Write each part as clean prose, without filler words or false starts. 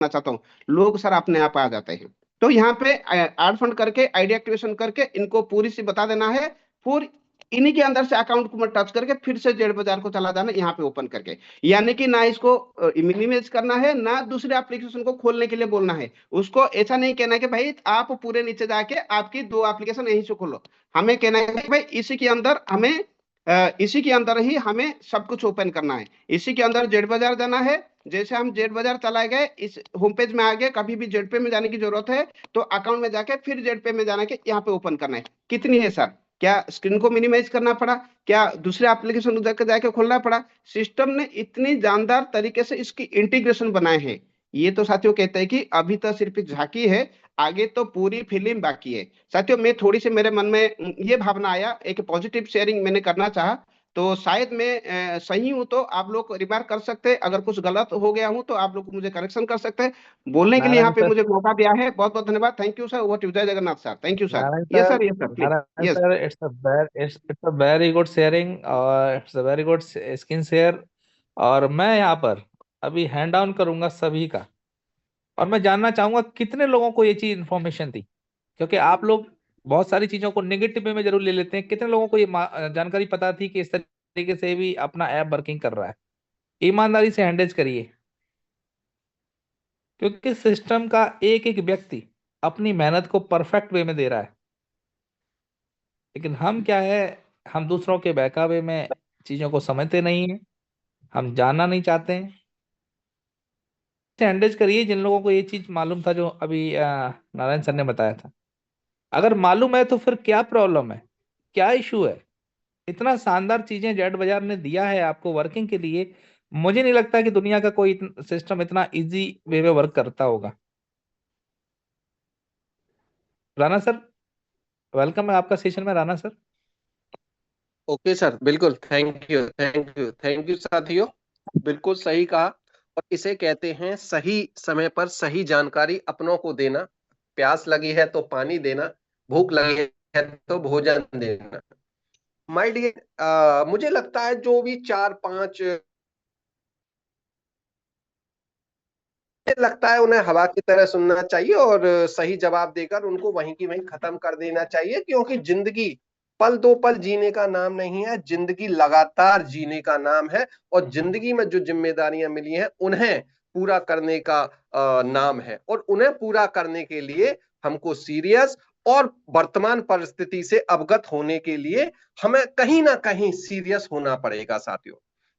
चाहता हूँ, लोग सर अपने आप आ जाते हैं। तो यहाँ पे ऐड फंड करके आईडी एक्टिवेशन करके इनको पूरी सी बता देना है, फिर इन्हीं के अंदर से अकाउंट को मैं टच करके फिर से जेड बाजार को चला जाना यहाँ पे ओपन करके। यानी कि ना इसको मिनिमाइज करना है, ना दूसरे एप्लीकेशन को खोलने के लिए बोलना है। उसको ऐसा नहीं कहना है कि भाई आप पूरे नीचे जाके आपकी दो एप्लीकेशन यहीं से खोलो। हमें कहना है कि भाई इसी के अंदर ही हमें सब कुछ ओपन करना है। इसी के अंदर जेड बाजार जाना है। जैसे हम जेड बाजार चला गए, इस होम पेज में आ गए, कभी भी जेड पे में जाने की जरूरत है तो अकाउंट में जाके फिर जेड पे में जाना के यहाँ पे ओपन करना है। कितनी है सर? क्या स्क्रीन को मिनिमाइज करना पड़ा? क्या दूसरे एप्लीकेशन जाके जाके खोलना पड़ा? सिस्टम ने इतनी जानदार तरीके से इसकी इंटीग्रेशन बनाए हैं। ये तो साथियों कहते हैं कि अभी तो सिर्फ झांकी है, आगे तो पूरी फिल्म बाकी है। साथियों मैं थोड़ी सी मेरे मन में ये भावना आया, एक पॉजिटिव शेयरिंग मैंने करना चाहा। तो शायद मैं सही हूं तो आप लोग रिमार्क कर सकते हैं, अगर कुछ गलत हो गया हूं तो आप लोग मुझे करेक्शन कर सकते हैं। बोलने के लिए यहाँ नारायण पे सर, मुझे मौका दिया है, बहुत बहुत धन्यवाद। Thank you sir. Over to Jai Jagannath sir. Thank you sir. Narayan ये सर, सर, ये sir please. Narayan yes. Sir, it's a very good sharing और it's a very good screen share. और मैं यहाँ पर अभी हैंड डाउन करूंगा सभी का। और मैं जानना चाहूंगा कितने लोगों को ये चीज इन्फॉर्मेशन थी, क्योंकि आप लोग बहुत सारी चीजों को नेगेटिव वे में जरूर ले लेते हैं। कितने लोगों को ये जानकारी पता थी कि इस तरीके से भी अपना ऐप वर्किंग कर रहा है? ईमानदारी से हैंडल करिए, क्योंकि सिस्टम का एक एक व्यक्ति अपनी मेहनत को परफेक्ट वे में दे रहा है। लेकिन हम क्या है, हम दूसरों के बहकावे में चीजों को समझते नहीं हैं, हम जानना नहीं चाहते हैं। हैंडल करिए जिन लोगों को ये चीज मालूम था, जो अभी नारायण सर ने बताया था। अगर मालूम है तो फिर क्या प्रॉब्लम है, क्या इशू है? इतना शानदार चीजें जेड बाजार ने दिया है आपको वर्किंग के लिए। मुझे नहीं लगता कि दुनिया का कोई सिस्टम इतना इजी वे में वर्क करता होगा। राणा सर, वेलकम है आपका सेशन में, राणा सर। ओके सर, बिल्कुल। Thank you, thank you, thank you साथियों। बिल्कुल सही कहा। और इसे कहते हैं सही समय पर सही जानकारी अपनों को देना। प्यास लगी है तो पानी देना, भूख लगी है तो भोजन देना। माय डियर, मुझे लगता है जो भी चार पांच लगता है उन्हें हवा की तरह सुनना चाहिए और सही जवाब देकर उनको वहीं की वहीं खत्म कर देना चाहिए, क्योंकि जिंदगी पल दो पल जीने का नाम नहीं है, जिंदगी लगातार जीने का नाम है। और जिंदगी में जो जिम्मेदारियां मिली हैं उन्हें पूरा करने का नाम है। और उन्हें पूरा करने के लिए हमको सीरियस और वर्तमान परिस्थिति से अवगत होने के लिए हमें कहीं ना कहीं सीरियस होना पड़ेगा साथियों।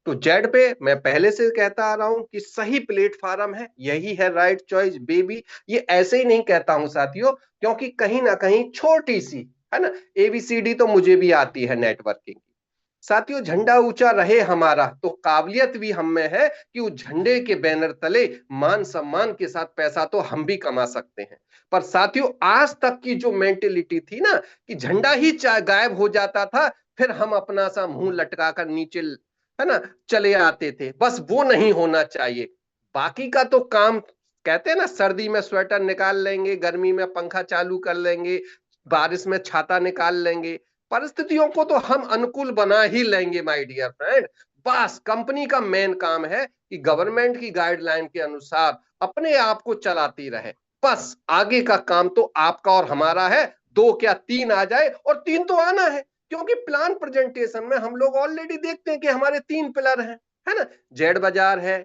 तो जेड पे मैं पहले से कहता आ रहा हूं कि सही प्लेटफॉर्म है, यही है राइट चॉइस बेबी। ये ऐसे ही नहीं कहता हूं साथियों, क्योंकि कहीं ना कहीं छोटी सी है ना एबीसीडी तो मुझे भी आती है नेटवर्किंग। साथियों, झंडा ऊंचा रहे हमारा तो काबिलियत भी हम में है कि उस झंडे के बैनर तले मान सम्मान के साथ पैसा तो हम भी कमा सकते हैं। पर साथियों, आज तक की जो मेंटेलिटी थी ना कि झंडा ही गायब हो जाता था, फिर हम अपना सा मुंह लटका कर नीचे है ना चले आते थे, बस वो नहीं होना चाहिए। बाकी का तो काम, कहते हैं ना, सर्दी में स्वेटर निकाल लेंगे, गर्मी में पंखा चालू कर लेंगे, बारिश में छाता निकाल लेंगे, परिस्थितियों को तो हम अनुकूल बना ही लेंगे माय डियर फ्रेंड। बस कंपनी का मेन काम है कि गवर्नमेंट की गाइडलाइन के अनुसार अपने आप को चलाती रहे। बस आगे का काम तो आपका और हमारा है। दो क्या तीन आ जाए, और तीन तो आना है, क्योंकि प्लान प्रेजेंटेशन में हम लोग ऑलरेडी देखते हैं कि हमारे तीन पिलर हैं, है ना। जेड बाजार है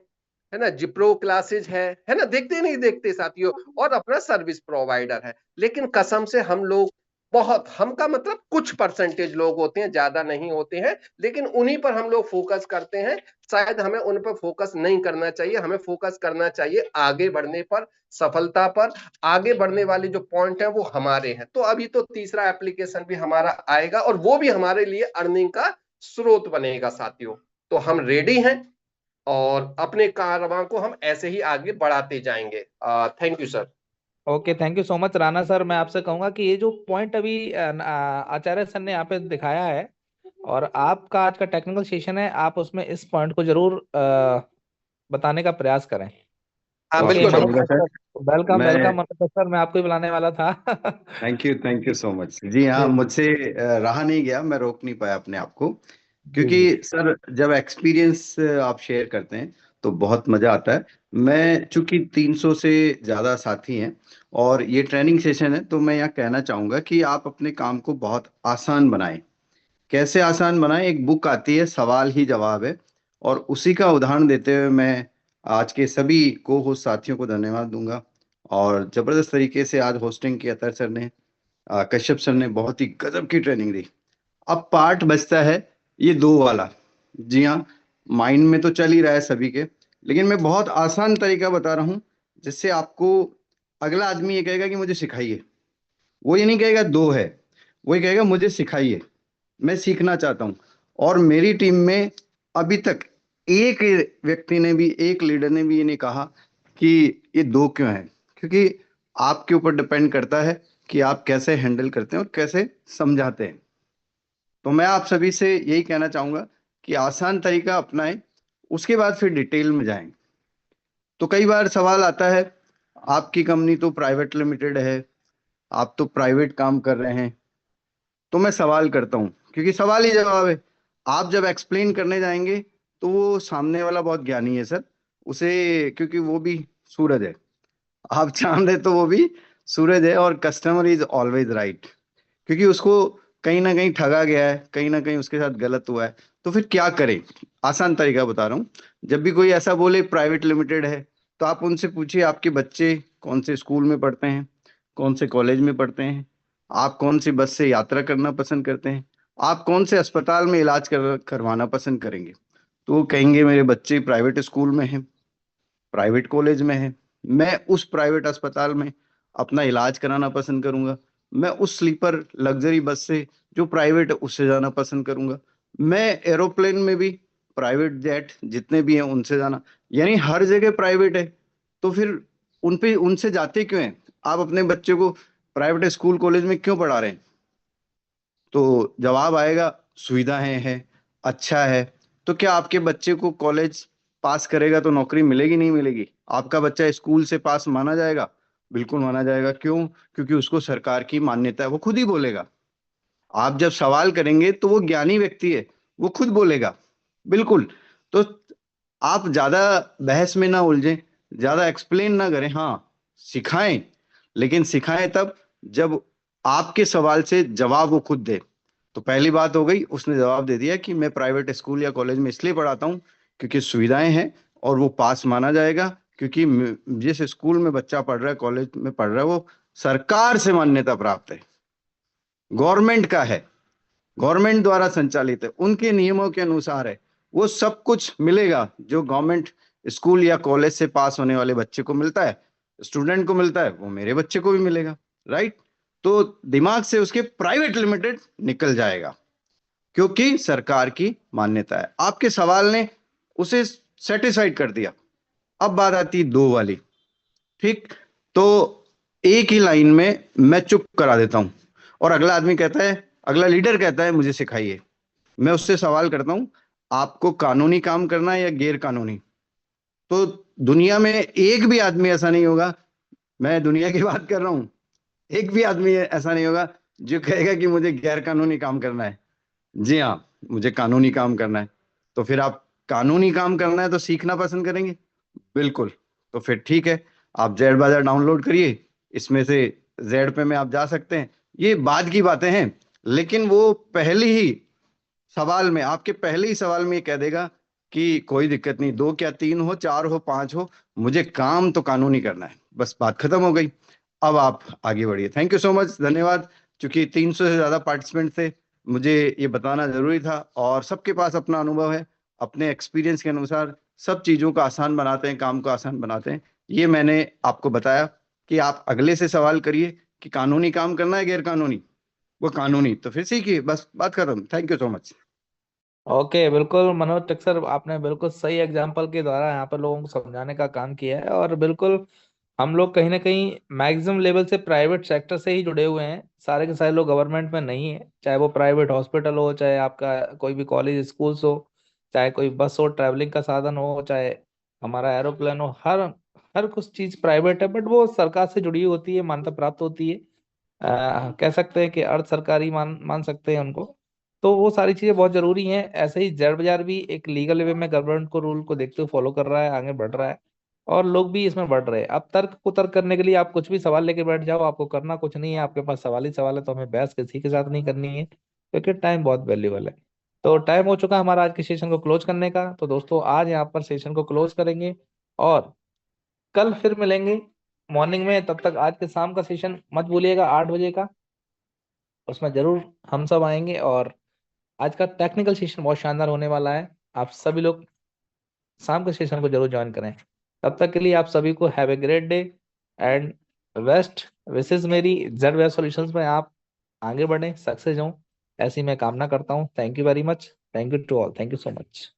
ना, जिप्रो क्लासेज है ना, देखते नहीं देखते साथियों, और अपना सर्विस प्रोवाइडर है। लेकिन कसम से हम लोग बहुत, हम का मतलब कुछ परसेंटेज लोग होते हैं, ज्यादा नहीं होते हैं, लेकिन उन्हीं पर हम लोग फोकस करते हैं। शायद हमें उन पर फोकस नहीं करना चाहिए, हमें फोकस करना चाहिए आगे बढ़ने पर, सफलता पर। आगे बढ़ने वाले जो पॉइंट है वो हमारे हैं। तो अभी तो तीसरा एप्लीकेशन भी हमारा आएगा और वो भी हमारे लिए अर्निंग का स्रोत बनेगा साथियों। तो हम रेडी हैं और अपने कारवां को हम ऐसे ही आगे बढ़ाते जाएंगे। Thank you sir. Okay, thank you so much Rana sir. मैं आपसे कहूंगा कि ये जो पॉइंट अभी आचार्य सर ने यहाँ पे दिखाया है, और आपका आज का टेक्निकल सेशन है, आप उसमें इस पॉइंट को जरूर बताने का प्रयास करें। हाँ ओके बिल्कुल मनोज बिल्कुल। सर, वेलकम मैं वेलकम मनोज सर, मैं आपको ही बुलाने वाला था। थैंक यू सो मच जी। हाँ, जी मुझसे रहा नहीं गया, मैं रोक नहीं पाया अपने आप को, जी जी। क्योंकि सर जब एक्सपीरियंस आप शेयर करते हैं तो बहुत मजा आता है। मैं चूंकि 300 से ज्यादा साथी हैं और ये ट्रेनिंग सेशन है, तो मैं यहाँ कहना चाहूंगा कि आप अपने काम को बहुत आसान बनाएं। कैसे आसान बनाएं? एक बुक आती है, सवाल ही जवाब है, और उसी का उदाहरण देते हुए मैं आज के सभी को होस्ट साथियों को धन्यवाद दूंगा। और जबरदस्त तरीके से आज होस्टिंग की अतर सर ने, कश्यप सर ने बहुत ही गजब की ट्रेनिंग दी। अब पार्ट बचता है ये दो वाला। जी हाँ, माइंड में तो चल ही रहा है सभी के, लेकिन मैं बहुत आसान तरीका बता रहा हूँ जिससे आपको अगला आदमी ये कहेगा कि मुझे सिखाइए। वो ये नहीं कहेगा दो है, वो ये कहेगा मुझे सिखाइए, मैं सीखना चाहता हूँ। और मेरी टीम में अभी तक एक व्यक्ति ने भी, एक लीडर ने भी ये नहीं कहा कि ये दो क्यों है, क्योंकि आपके ऊपर डिपेंड करता है कि आप कैसे हैंडल करते हैं और कैसे समझाते हैं। तो मैं आप सभी से यही कहना चाहूंगा कि आसान तरीका अपनाएं, उसके बाद फिर डिटेल में जाएं। तो कई बार सवाल आता है, आपकी कंपनी तो प्राइवेट लिमिटेड है, आप तो प्राइवेट काम कर रहे हैं। तो मैं सवाल करता हूँ, क्योंकि सवाल ही जवाब है। आप जब एक्सप्लेन करने जाएंगे तो वो सामने वाला बहुत ज्ञानी है सर, उसे, क्योंकि वो भी सूरज है, आप चांद है तो वो भी सूरज है, और कस्टमर इज ऑलवेज राइट, क्योंकि उसको कहीं ना कहीं ठगा गया है, कहीं ना कहीं उसके साथ गलत हुआ है। तो फिर क्या करें? आसान तरीका बता रहा हूँ। जब भी कोई ऐसा बोले प्राइवेट लिमिटेड है, तो आप उनसे पूछिए आपके बच्चे कौन से स्कूल में पढ़ते हैं, कौन से कॉलेज में पढ़ते हैं, आप कौन सी बस से यात्रा करना पसंद करते हैं, आप कौन से अस्पताल में इलाज करवाना पसंद करेंगे। तो वो कहेंगे मेरे बच्चे प्राइवेट स्कूल में हैं, प्राइवेट कॉलेज में है, मैं उस प्राइवेट अस्पताल में अपना इलाज कराना पसंद करूंगा, मैं उस स्लीपर लग्जरी बस से जो प्राइवेट है उससे जाना पसंद करूंगा, मैं एरोप्लेन में भी, प्राइवेट जेट जितने भी हैं उनसे जाना। यानी हर जगह प्राइवेट है, तो फिर उन पे उनसे जाते क्यों हैं? आप अपने बच्चे को प्राइवेट स्कूल कॉलेज में क्यों पढ़ा रहे हैं? तो जवाब आएगा सुविधाएं हैं, अच्छा है। तो क्या आपके बच्चे को कॉलेज पास करेगा तो नौकरी मिलेगी? नहीं मिलेगी। आपका बच्चा स्कूल से पास माना जाएगा? बिल्कुल माना जाएगा। क्यों? क्योंकि उसको सरकार की मान्यता है, वो खुद ही बोलेगा। आप जब सवाल करेंगे तो वो ज्ञानी व्यक्ति है, वो खुद बोलेगा। बिल्कुल। तो आप ज्यादा बहस में ना उलझें, ज्यादा एक्सप्लेन ना करें। हाँ, सिखाएं, लेकिन सिखाएं तब जब आपके सवाल से जवाब वो खुद दे। तो पहली बात हो गई, उसने जवाब दे दिया कि मैं प्राइवेट स्कूल या कॉलेज में इसलिए पढ़ाता हूँ क्योंकि सुविधाएं हैं और वो पास माना जाएगा, क्योंकि जिस स्कूल में बच्चा पढ़ रहा है, कॉलेज में पढ़ रहा है, वो सरकार से मान्यता प्राप्त है, गवर्नमेंट का है, गवर्नमेंट द्वारा संचालित है, उनके नियमों के अनुसार है। वो सब कुछ मिलेगा जो गवर्नमेंट स्कूल या कॉलेज से पास होने वाले बच्चे को मिलता है, स्टूडेंट को मिलता है, वो मेरे बच्चे को भी मिलेगा। राइट? तो दिमाग से उसके प्राइवेट लिमिटेड निकल जाएगा, क्योंकि सरकार की मान्यता है। आपके सवाल ने उसे सेटिस्फाइड कर दिया। अब बात आती है दो वाली। ठीक? तो एक ही लाइन में मैं चुप करा देता हूं और अगला आदमी कहता है, अगला लीडर कहता है मुझे सिखाइए। मैं उससे सवाल करता हूं, आपको कानूनी काम करना है या गैर कानूनी? तो दुनिया में एक भी आदमी ऐसा नहीं होगा, मैं दुनिया की बात कर रहा हूं, एक भी आदमी ऐसा नहीं होगा जो कहेगा कि मुझे गैर कानूनी काम करना है। जी हाँ, मुझे कानूनी काम करना है। तो फिर आप कानूनी काम करना है तो सीखना पसंद करेंगे? बिल्कुल। तो फिर ठीक है, आप जेड बाजार डाउनलोड करिए, इसमें से जेड पे में आप जा सकते हैं। ये बाद की बातें हैं, लेकिन वो पहली ही सवाल में, आपके पहले ही सवाल में ये कह देगा कि कोई दिक्कत नहीं, दो क्या तीन हो, चार हो, पांच हो, मुझे काम तो कानूनी करना है। बस बात खत्म हो गई। अब आप आगे बढ़िए। थैंक यू सो मच, धन्यवाद। चूंकि 300 से ज्यादा पार्टिसिपेंट थे, मुझे ये बताना जरूरी था, और सबके पास अपना अनुभव है, अपने एक्सपीरियंस के अनुसार सब चीजों को आसान बनाते हैं, काम को आसान बनाते हैं। ये मैंने आपको बताया कि आप अगले से सवाल करिए कि कानूनी काम करना है गैर कानूनी? वो कानूनी, तो फिर सीखिए, बस बात खत्म। Thank you so much. Okay, बिल्कुल मनोज टेक सर, आपने बिल्कुल सही एग्जाम्पल के द्वारा यहाँ पर लोगों को समझाने का काम किया है। और बिल्कुल हम लोग कहीं ना कहीं मैक्सिमम लेवल से प्राइवेट सेक्टर से ही जुड़े हुए हैं, सारे के सारे लोग गवर्नमेंट में नहीं है। चाहे वो प्राइवेट हॉस्पिटल हो, चाहे आपका कोई भी कॉलेज स्कूल्स हो, चाहे कोई बस हो, ट्रैवलिंग का साधन हो, चाहे हमारा एरोप्लेन हो, हर हर कुछ चीज प्राइवेट है, बट वो सरकार से जुड़ी होती है, मान्यता प्राप्त होती है। कह सकते हैं कि अर्ध सरकारी मान मान सकते हैं उनको। तो वो सारी चीजें बहुत जरूरी हैं। ऐसे ही जेड बाजार भी एक लीगल वे में गवर्नमेंट को रूल को देखते हुए फॉलो कर रहा है, आगे बढ़ रहा है, और लोग भी इसमें बढ़ रहे हैं। अब तर्क को तर्क करने के लिए आप कुछ भी सवाल लेके बैठ जाओ, आपको करना कुछ नहीं है, आपके पास सवाल ही सवाल है, तो हमें बहस किसी के साथ नहीं करनी है, क्योंकि टाइम बहुत वैल्यूबल है। तो टाइम हो चुका हमारा आज के सेशन को क्लोज करने का। तो दोस्तों आज यहाँ पर सेशन को क्लोज करेंगे, और कल फिर मिलेंगे मॉर्निंग में। तब तक आज के शाम का सेशन मत भूलिएगा 8 बजे का, उसमें जरूर हम सब आएंगे। और आज का टेक्निकल सेशन बहुत शानदार होने वाला है, आप सभी लोग शाम के सेशन को जरूर ज्वाइन करें। तब तक के लिए आप सभी को have a great day and best विशेष मेरी जेड वेब सॉल्यूशंस में आप आगे बढ़ें, सक्सेस हों, ऐसी मैं कामना करता हूँ। Thank you very much, thank you to all, thank you so much.